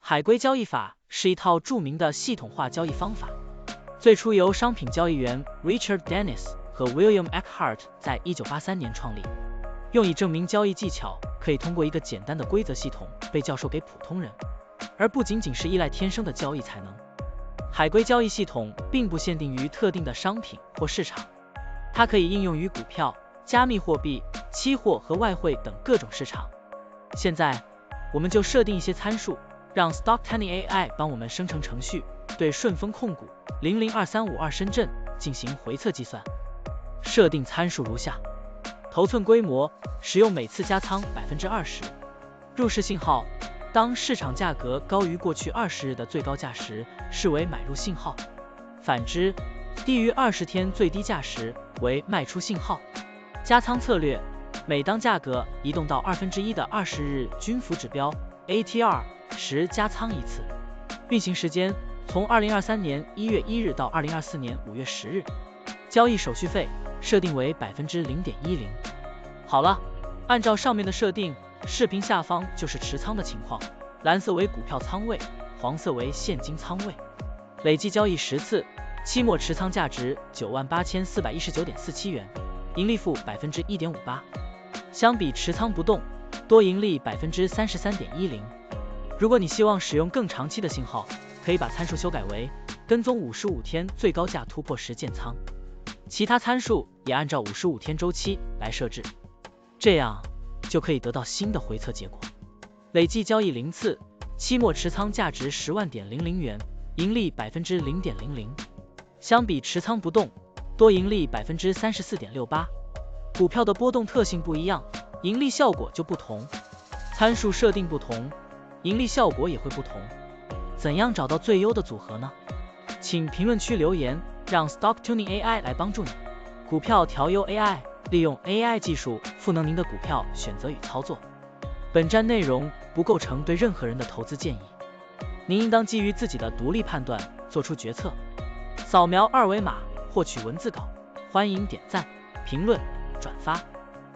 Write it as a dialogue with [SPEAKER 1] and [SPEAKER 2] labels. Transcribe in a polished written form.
[SPEAKER 1] 海龟交易法是一套著名的系统化交易方法，最初由商品交易员 Richard Dennis 和 William Eckhart 在1983年创立，用以证明交易技巧可以通过一个简单的规则系统被教授给普通人，而不仅仅是依赖天生的交易才能。海龟交易系统并不限定于特定的商品或市场，它可以应用于股票、加密货币、期货和外汇等各种市场。现在，我们就设定一些参数，让 Stocktiny AI 帮我们生成程序，对顺丰控股002352深圳进行回测计算。设定参数如下：头寸规模，使用每次加仓 20%。入市信号，当市场价格高于过去20日的最高价时，视为买入信号；反之，低于20天最低价时为卖出信号。加仓策略，每当价格移动到1/2的20日均幅指标 ATR 时加仓一次。运行时间从2023年1月1日到2024年5月10日。交易手续费设定为 0.10%。好了，按照上面的设定，视频下方就是持仓的情况，蓝色为股票仓位，黄色为现金仓位。累计交易10次，期末持仓价值 98,419.47 元，盈利负 1.58%。相比持仓不动，多盈利 33.10%。如果你希望使用更长期的信号，可以把参数修改为跟踪55天最高价突破时建仓，其他参数也按照55天周期来设置，这样就可以得到新的回测结果。累计交易0次，期末持仓价值10万点00元，盈利 0.00%。相比持仓不动，多盈利 34.68%。股票的波动特性不一样，盈利效果就不同，参数设定不同，盈利效果也会不同。怎样找到最优的组合呢？请评论区留言，让 Stocktiny AI 来帮助你。股票调优 AI， 利用 AI 技术赋能您的股票选择与操作。本站内容不构成对任何人的投资建议，您应当基于自己的独立判断做出决策。扫描二维码获取文字稿，欢迎点赞、评论、转发。